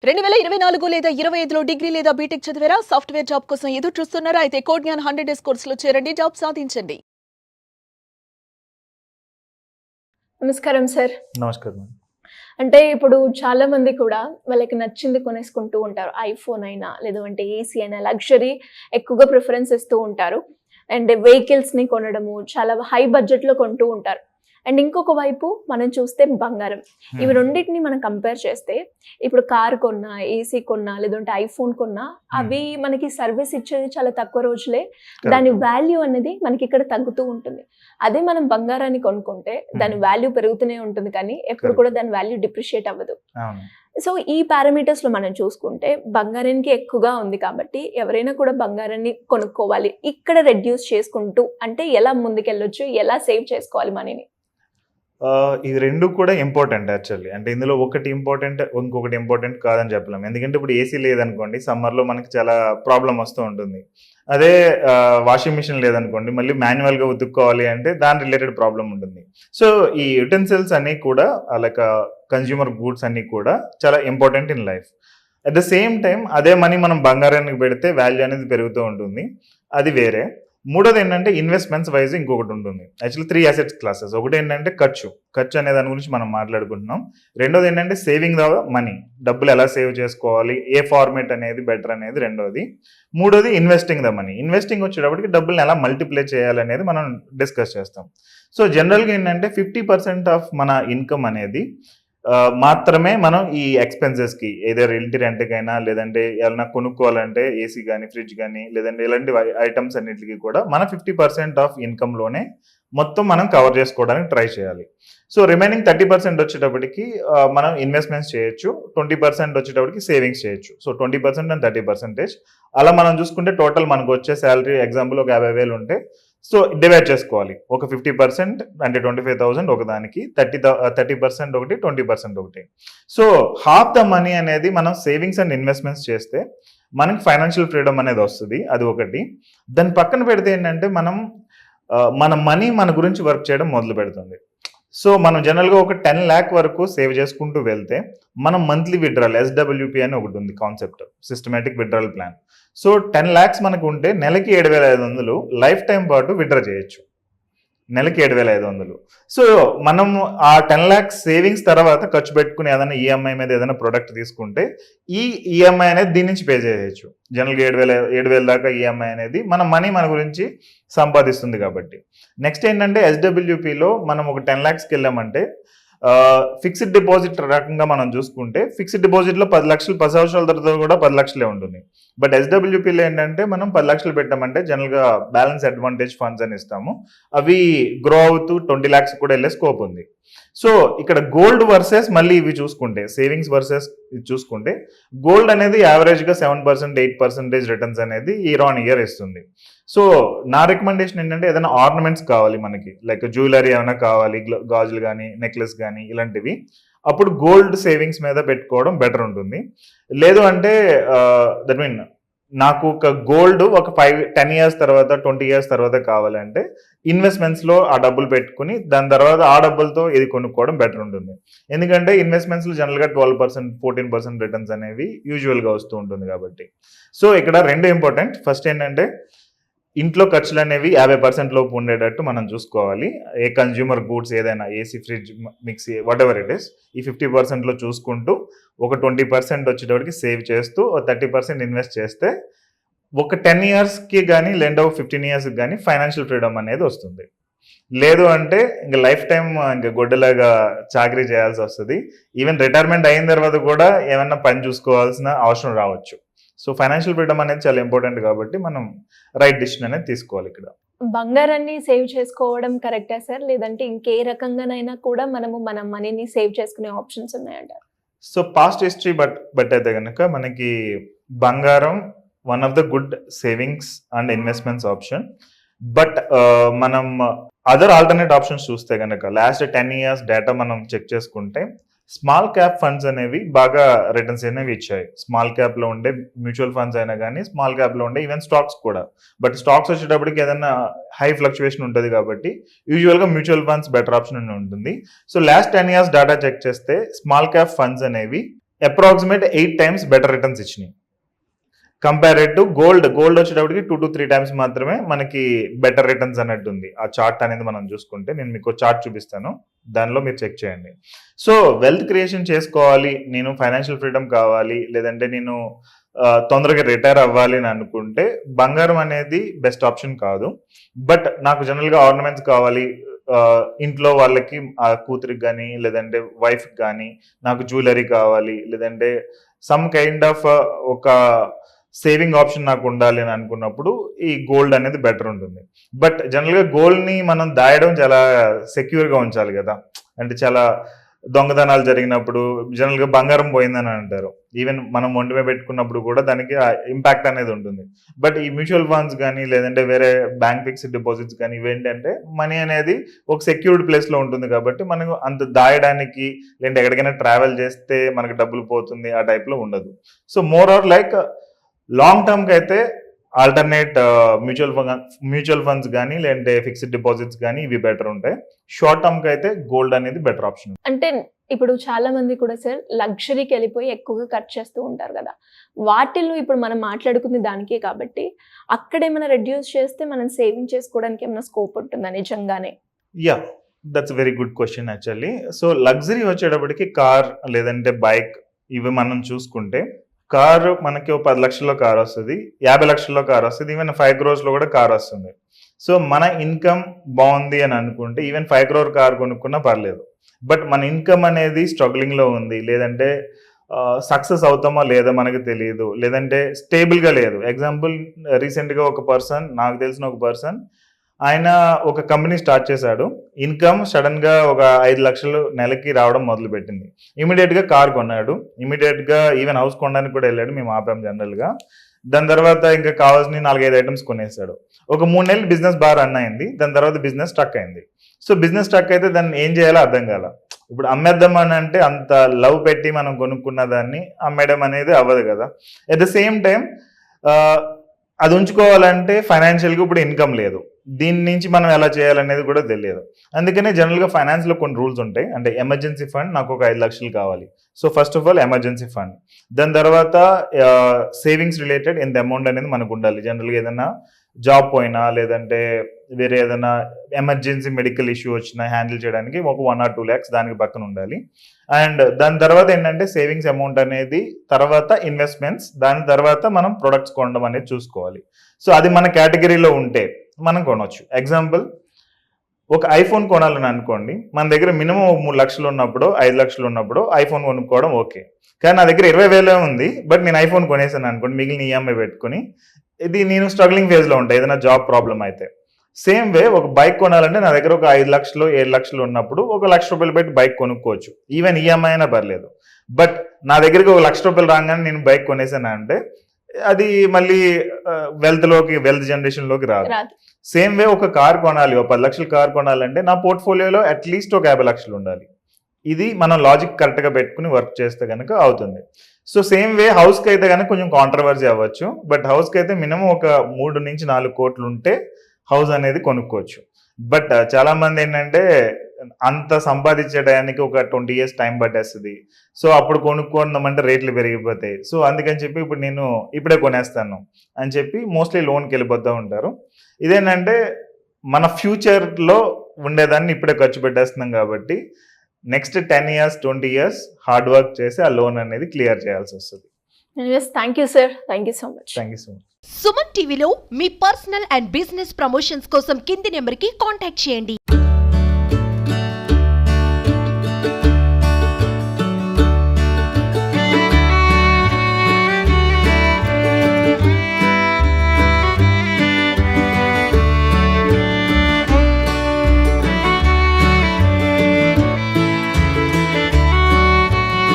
2024 లేదా 25లో డిగ్రీ లేదా బీటెక్ చదివారా? సాఫ్ట్వేర్ జాబ్ కోసం ఎదురు చూస్తున్నారా? అయితే కోడ్ జ్ఞాన్ 100 డేస్ కోర్సులో చేరండి, జాబ్ సాధించండి. నమస్కారం సార్. నమస్కారం. అంటే ఇప్పుడు చాలా మంది కూడా వాళ్ళకి నచ్చింది కొనేసుకుంటూ ఉంటారు. ఐఫోన్ అయినా లేదంటే ఏసీ అయినా లగ్జరీ ఎక్కువగా ప్రిఫరెన్స్ ఇస్తూ ఉంటారు. అండ్ వెహికల్స్ని కొనడము చాలా హై బడ్జెట్లో కొంటూ ఉంటారు. అండ్ ఇంకొక వైపు మనం చూస్తే బంగారం. ఇవి రెండింటిని మనం కంపేర్ చేస్తే ఇప్పుడు కార్ కొన్నా, ఏసీ కొన్నా, లేదంటే ఐఫోన్ కొన్నా అవి మనకి సర్వీస్ ఇచ్చేది చాలా తక్కువ రోజులే. దాని వాల్యూ అనేది మనకి ఇక్కడ తగ్గుతూ ఉంటుంది. అదే మనం బంగారాన్ని కొనుక్కుంటే దాని వాల్యూ పెరుగుతూనే ఉంటుంది, కానీ ఎప్పుడు కూడా దాని వాల్యూ డిప్రిషియేట్ అవ్వదు. సో ఈ పారామీటర్స్ లో మనం చూసుకుంటే బంగారానికి ఎక్కువగా ఉంది కాబట్టి ఎవరైనా కూడా బంగారాన్ని కొనుక్కోవాలి. ఇక్కడ రెడ్యూస్ చేసుకుంటూ అంటే ఎలా ముందుకెళ్ళొచ్చు, ఎలా సేవ్ చేసుకోవాలి మనీని? ఇది రెండు కూడా ఇంపార్టెంట్ యాక్చువల్లీ. అంటే ఇందులో ఒకటి ఇంపార్టెంట్, ఇంకొకటి ఇంపార్టెంట్ కాదని చెప్పలేము. ఎందుకంటే ఇప్పుడు ఏసీ లేదనుకోండి, సమ్మర్లో మనకి చాలా ప్రాబ్లం వస్తూ ఉంటుంది. అదే వాషింగ్ మిషన్ లేదనుకోండి, మళ్ళీ మాన్యువల్గా ఉతుక్కోవాలి అంటే దాని రిలేటెడ్ ప్రాబ్లం ఉంటుంది. సో ఈ యుటెన్సిల్స్ అన్నీ కూడా లైక్ కన్జ్యూమర్ గూడ్స్ అన్నీ కూడా చాలా important in life. At the same time అదే మనీ మనం బంగారానికి పెడితే వాల్యూ అనేది పెరుగుతూ ఉంటుంది, అది వేరే. మూడోది ఏంటంటే ఇన్వెస్ట్మెంట్స్ వైజ్ ఇంకొకటి ఉంటుంది. Actually 3 assets classes. ఒకటి ఏంటంటే ఖర్చు అనే దాని గురించి మనం మాట్లాడుకుంటున్నాం. రెండోది ఏంటంటే సేవింగ్ ద మనీ, డబ్బులు ఎలా సేవ్ చేసుకోవాలి, ఏ ఫార్మేట్ అనేది బెటర్ అనేది రెండోది. మూడోది ఇన్వెస్టింగ్ ద మనీ. ఇన్వెస్టింగ్ వచ్చేటప్పటికి డబ్బుల్ని ఎలా మల్టిప్లై చేయాలనేది మనం డిస్కస్ చేస్తాం. సో జనరల్గా ఏంటంటే 50% ఆఫ్ మన ఇన్కమ్ అనేది మాత్రమే మనం ఈ ఎక్స్పెన్సెస్కి, ఏదైనా ఇంటి రెంట్కైనా లేదంటే ఏమైనా కొనుక్కోవాలంటే ఏసీ కానీ ఫ్రిడ్జ్ కానీ లేదంటే ఇలాంటి ఐటమ్స్ అన్నిటికీ కూడా మన 50% ఆఫ్ ఇన్కమ్లోనే మొత్తం మనం కవర్ చేసుకోవడానికి ట్రై చేయాలి. సో రిమైనింగ్ 30% వచ్చేటప్పటికి మనం ఇన్వెస్ట్మెంట్స్ చేయొచ్చు, 20% వచ్చేటప్పటికి సేవింగ్స్ చేయొచ్చు. So 20% and 30%. అలా మనం చూసుకుంటే టోటల్ మనకు వచ్చే శాలరీ ఎగ్జాంపుల్ ఒక 50,000 ఉంటే సో డివైడ్ చేసుకోవాలి. ఒక 50% అంటే 25,000 ఒకదానికి, 30% ఒకటి, 20% ఒకటి. సో హాఫ్ ద మనీ అనేది మనం సేవింగ్స్ అండ్ ఇన్వెస్ట్మెంట్స్ చేస్తే మనకి ఫైనాన్షియల్ ఫ్రీడమ్ అనేది వస్తుంది, అది ఒకటి. దాని పక్కన పెడితే ఏంటంటే మన మనీ మన గురించి వర్క్ చేయడం మొదలు పెడుతుంది. సో మనం జనరల్గా ఒక 10 lakh వరకు సేవ్ చేసుకుంటూ వెళ్తే మనం మంత్లీ విత్డ్రాల్, SWP అని ఒకటి ఉంది concept, systematic withdrawal plan. So 10 lakhs మనకు ఉంటే నెలకి 7,500 లైఫ్ టైం పాటు విత్డ్రా చేయొచ్చు. నెలకి 7,500. సో మనం ఆ 10 lakhs సేవింగ్స్ తర్వాత ఖర్చు పెట్టుకుని ఏదైనా ఈఎంఐ మీద ఏదైనా ప్రొడక్ట్ తీసుకుంటే ఈ ఈఎంఐ అనేది దీని నుంచి పే చేయొచ్చు. జనరల్గా 7,000 దాకా ఈఎంఐ అనేది మన మనీ మన గురించి సంపాదిస్తుంది కాబట్టి. నెక్స్ట్ ఏంటంటే SWPలో మనం ఒక 10 lakhsకి వెళ్ళామంటే ఫిక్స్డ్ డిపాజిట్ రకంగా మనం చూసుకుంటే ఫిక్స్డ్ డిపాజిట్లో 10 లక్షలు 10 సంవత్సరాల తర్వాత కూడా 10 లక్షలే ఉంటుంది. బట్ SWPలో ఏంటంటే మనం 10 లక్షలు పెట్టామంటే జనరల్గా బ్యాలెన్స్ అడ్వాంటేజ్ ఫండ్స్ అని ఇస్తాము, అవి గ్రో అవుతూ 20 lakhs కూడా వెళ్ళే స్కోప్ ఉంది. సో ఇక్కడ గోల్డ్ వర్సెస్ మళ్ళీ ఇవి చూసుకుంటే, సేవింగ్స్ వర్సెస్ ఇది చూసుకుంటే గోల్డ్ అనేది యావరేజ్గా 7%, 8% రిటర్న్స్ అనేది ఇయర్ ఆన్ ఇయర్ ఇస్తుంది. సో నా రికమెండేషన్ ఏంటంటే ఏదైనా ఆర్నమెంట్స్ కావాలి మనకి, లైక్ జ్యువెలరీ ఏమైనా కావాలి, గాజులు కానీ నెక్లెస్ కానీ ఇలాంటివి, అప్పుడు గోల్డ్ సేవింగ్స్ మీద పెట్టుకోవడం బెటర్ ఉంటుంది. లేదు అంటే దట్ మీన్ నాకు ఒక గోల్డ్ ఒక 10 years తర్వాత 20 years తర్వాత కావాలంటే ఇన్వెస్ట్మెంట్స్లో ఆ డబ్బులు పెట్టుకుని దాని తర్వాత ఆ డబ్బులతో ఇది కొనుక్కోవడం బెటర్ ఉంటుంది. ఎందుకంటే ఇన్వెస్ట్మెంట్స్లో జనరల్గా 12%, 14% రిటర్న్స్ అనేవి యూజువల్గా వస్తూ ఉంటుంది కాబట్టి. సో ఇక్కడ రెండు ఇంపార్టెంట్. ఫస్ట్ ఏంటంటే ఇంట్లో ఖర్చులు అనేవి 50% లోపు ఉండేటట్టు మనం చూసుకోవాలి. ఏ కన్జ్యూమర్ గూడ్స్ ఏదైనా AC, fridge, mixie, what ever it is, ఈ 50%లో చూసుకుంటూ ఒక 20% వచ్చేటప్పటికి సేవ్ చేస్తూ 30% ఇన్వెస్ట్ చేస్తే ఒక 10 yearsకి కానీ లేదా ఒక 15 yearsకి కానీ ఫైనాన్షియల్ ఫ్రీడమ్ అనేది వస్తుంది. లేదు అంటే ఇంకా లైఫ్ టైం ఇంకా గొడ్డలాగా చాకరీ చేయాల్సి వస్తుంది. ఈవెన్ రిటైర్మెంట్ అయిన తర్వాత కూడా ఏమన్నా పని చూసుకోవాల్సిన అవసరం రావచ్చు. సో ఫైనాన్షియల్ ఫ్రీడమ్ అనేది చాలా ఇంపార్టెంట్ కాబట్టి మనం రైట్ డిసిషన్ అనేది తీసుకోవాలి. ఇక్కడ బంగారాన్ని సేవ్ చేసుకోవడం కరెక్టా సార్, లేదంటే ఇంకే రకంగానైనా కూడా మనము మన మనీని సేవ్ చేసుకునే ఆప్షన్స్ ఉన్నాయంటారు? సో పాస్ట్ హిస్టరీ బట్ అయితే కనుక మనకి బంగారం one of the good savings and investments option. But మనం అదర్ ఆల్టర్నేట్ ఆప్షన్స్ చూస్తే కనుక లాస్ట్ 10 years డేటా మనం చెక్ చేసుకుంటే స్మాల్ క్యాప్ ఫండ్స్ అనేవి బాగా రిటర్న్స్ అనేవి ఇచ్చాయి. స్మాల్ క్యాప్లో ఉండే మ్యూచువల్ ఫండ్స్ అయినా కానీ, స్మాల్ క్యాప్లో ఉండే ఈవెన్ స్టాక్స్ కూడా. బట్ స్టాక్స్ వచ్చేటప్పటికి ఏదైనా హై ఫ్లక్చువేషన్ ఉంటుంది కాబట్టి యూజువల్గా మ్యూచువల్ ఫండ్స్ బెటర్ ఆప్షన్ ఉంటుంది. So last 10 years data check చేస్తే స్మాల్ క్యాప్ ఫండ్స్ అనేవి అప్రాక్సిమేట్ 8 times బెటర్ రిటర్న్స్ ఇచ్చినాయి. కంపేర్డ్ టు గోల్డ్ వచ్చేటప్పటికి 2 to 3 times మాత్రమే మనకి బెటర్ రిటర్న్స్ అన్నట్టు ఉంది. ఆ చార్ట్ అనేది మనం చూసుకుంటే నేను మీకు చార్ట్ చూపిస్తాను, దానిలో మీరు చెక్ చేయండి. సో వెల్త్ క్రియేషన్ చేసుకోవాలి, నేను ఫైనాన్షియల్ ఫ్రీడమ్ కావాలి, లేదంటే నేను తొందరగా రిటైర్ అవ్వాలి అని అనుకుంటే బంగారం అనేది బెస్ట్ ఆప్షన్ కాదు. బట్ నాకు జనరల్గా ఆర్నమెంట్స్ కావాలి, ఇంట్లో వాళ్ళకి ఆ కూతురికి కానీ లేదంటే వైఫ్కి కానీ నాకు జ్యువెలరీ కావాలి, లేదంటే సమ్ కైండ్ ఆఫ్ ఒక సేవింగ్ ఆప్షన్ నాకు ఉండాలి అని అనుకున్నప్పుడు ఈ గోల్డ్ అనేది బెటర్ ఉంటుంది. బట్ జనరల్గా గోల్డ్ని మనం దాయడం చాలా సెక్యూర్గా ఉంచాలి కదా, అంటే చాలా దొంగతనాలు జరిగినప్పుడు జనరల్గా బంగారం పోయిందని అంటారు. ఈవెన్ మనం ఒంటిమే పెట్టుకున్నప్పుడు కూడా దానికి ఇంపాక్ట్ అనేది ఉంటుంది. బట్ ఈ మ్యూచువల్ ఫండ్స్ కానీ లేదంటే వేరే బ్యాంక్ ఫిక్స్డ్ డిపాజిట్స్ కానీ ఇవేంటంటే మనీ అనేది ఒక సెక్యూర్డ్ ప్లేస్లో ఉంటుంది కాబట్టి మనకు అంత దాయడానికి లేదంటే ఎక్కడికైనా ట్రావెల్ చేస్తే మనకు డబ్బులు పోతుంది ఆ టైప్లో ఉండదు. So more or like long టర్మ్కి అయితే ఆల్టర్నేట్ మ్యూచువల్ ఫండ్స్ కానీ లేదంటే ఫిక్స్డ్ డిపాజిట్స్ కానీ ఇవి బెటర్ ఉంటాయి. షార్ట్ టర్మ్కి అయితే గోల్డ్ అనేది బెటర్ ఆప్షన్. అంటే ఇప్పుడు చాలా మంది కూడా సార్ లగ్జరీకి వెళ్ళిపోయి ఎక్కువగా ఖర్చు చేస్తూ ఉంటారు కదా, వాటిల్లో ఇప్పుడు మనం మాట్లాడుకుంది దానికే కాబట్టి అక్కడ ఏమైనా రెడ్యూస్ చేస్తే మనం సేవింగ్ చేసుకోవడానికి ఏమైనా స్కోప్ ఉంటుందా నిజంగానే? Yeah, that's very good question actually. So luxury వచ్చేటప్పటికి కార్ లేదంటే బైక్ ఇవి మనం చూసుకుంటే, కారు మనకి 10 లక్షల్లో కార్ వస్తుంది, 50 లక్షల్లో కార్ వస్తుంది, ఈవెన్ 5 crores కూడా కార్ వస్తుంది. సో మన ఇన్కమ్ బాగుంది అని అనుకుంటే ఈవెన్ 5 crore కార్ కొనుక్కున్నా పర్లేదు. బట్ మన ఇన్కమ్ అనేది స్ట్రగ్లింగ్లో ఉంది, లేదంటే సక్సెస్ అవుతామో లేదో మనకు తెలియదు, లేదంటే స్టేబుల్గా లేదు. ఎగ్జాంపుల్ రీసెంట్గా ఒక పర్సన్, నాకు తెలిసిన ఒక పర్సన్, ఆయన ఒక కంపెనీ స్టార్ట్ చేశాడు. ఇన్కమ్ సడన్గా ఒక 5 లక్షలు నెలకి రావడం మొదలు పెట్టింది. ఇమీడియట్గా కార్ కొన్నాడు, ఇమీడియట్గా ఈవెన్ హౌస్ కొనడానికి కూడా వెళ్ళాడు, మేము ఆపాం జనరల్గా. దాని తర్వాత ఇంకా కావాల్సిన 4-5 ఐటమ్స్ కొనేసాడు. ఒక 3 నెలలు బిజినెస్ బాగా రన్ అయింది, దాని తర్వాత బిజినెస్ స్టక్ అయింది. సో బిజినెస్ స్టక్ అయితే దాన్ని ఏం చేయాలో అర్థం కాల. ఇప్పుడు అమ్మేద్దాం అని అంటే అంత లవ్ పెట్టి మనం కొనుక్కున్న దాన్ని అమ్మేయడం అనేది అవ్వదు కదా. ఎట్ ద సేమ్ టైం అది ఉంచుకోవాలంటే ఫైనాన్షియల్గా ఇప్పుడు ఇన్కమ్ లేదు, దీని నుంచి మనం ఎలా చేయాలనేది కూడా తెలియదు. అందుకనే జనరల్గా ఫైనాన్స్లో కొన్ని రూల్స్ ఉంటాయి. అంటే ఎమర్జెన్సీ ఫండ్ నాకు ఒక 5 లక్షలు కావాలి. So first of all emergency fund, దాని తర్వాత సేవింగ్స్ రిలేటెడ్ ఎంత అమౌంట్ అనేది మనకు ఉండాలి. జనరల్గా ఏదైనా జాబ్ పోయినా లేదంటే వేరే ఏదైనా ఎమర్జెన్సీ మెడికల్ ఇష్యూ వచ్చినా హ్యాండిల్ చేయడానికి ఒక 1 or 2 lakhs దానికి పక్కన ఉండాలి. అండ్ దాని తర్వాత ఏంటంటే సేవింగ్స్ అమౌంట్ అనేది, తర్వాత ఇన్వెస్ట్మెంట్స్, దాని తర్వాత మనం ప్రొడక్ట్స్ కొనడం అనేది చూసుకోవాలి. సో అది మన కేటగిరీలో ఉంటే మనం కొనవచ్చు. ఎగ్జాంపుల్ ఒక ఐఫోన్ కొనాలని అనుకోండి, మన దగ్గర మినిమం 3 లక్షలు ఉన్నప్పుడు 5 లక్షలు ఉన్నప్పుడు ఐఫోన్ కొనుక్కోవడం ఓకే. కానీ నా దగ్గర 20,000 ఉంది, బట్ నేను ఐఫోన్ కొనేసాను అనుకోండి, మిగిలిన ఈఎంఐ పెట్టుకుని, ఇది నేను స్ట్రగ్లింగ్ ఫేజ్లో ఉంటాయి ఏదైనా జాబ్ ప్రాబ్లం అయితే. సేమ్ వే ఒక బైక్ కొనాలంటే నా దగ్గర ఒక 5 లక్షలు 7 లక్షలు ఉన్నప్పుడు ఒక 1 లక్ష రూపాయలు పెట్టి బైక్ కొనుక్కోవచ్చు, ఈవెన్ ఈఎంఐ అయినా పర్లేదు. బట్ నా దగ్గరికి 1 లక్ష రూపాయలు రాగానే నేను బైక్ కొనేసాను అంటే అది మళ్ళీ వెల్త్ జనరేషన్లోకి రాదు. సేమ్ వే ఒక కార్ కొనాలి, ఒక 10 లక్షల కార్ కొనాలంటే నా పోర్ట్ఫోలియోలో అట్లీస్ట్ ఒక 50 లక్షలు ఉండాలి. ఇది మనం లాజిక్ కరెక్ట్గా పెట్టుకుని వర్క్ చేస్తే కనుక అవుతుంది. సో సేమ్ వే హౌస్కి అయితే కనుక కొంచెం కాంట్రవర్సీ అవ్వచ్చు, బట్ హౌస్కి అయితే మినిమం ఒక 3 నుంచి 4 కోట్లు ఉంటే హౌస్ అనేది కొనుక్కోవచ్చు. బట్ చాలా మంది ఏంటంటే అంత సంపాదించే టయానికి ఒక 20 years టైం పట్టేస్తుంది. సో అప్పుడు కొనుక్కోమంటే రేట్లు పెరిగిపోతాయి. సో అందుకని చెప్పి ఇప్పుడు నేను ఇప్పుడే కొనేస్తాను అని చెప్పి మోస్ట్లీ లోన్కి వెళ్ళిపోతూ ఉంటారు. ఇదేంటంటే మన ఫ్యూచర్లో ఉండేదాన్ని ఇప్పుడే ఖర్చు పెట్టేస్తున్నాం కాబట్టి next 10 years 20 years hard work చేసి ఆ లోన్ అనేది క్లియర్ చేయాల్సి వస్తుంది. Thank you sir, thank you so much. Thank you so much. Suman టీవీలో మీ పర్సనల్ అండ్ బిజినెస్ ప్రమోషన్స్ కోసం కింది నెంబర్కి కాంటాక్ట్ చేయండి.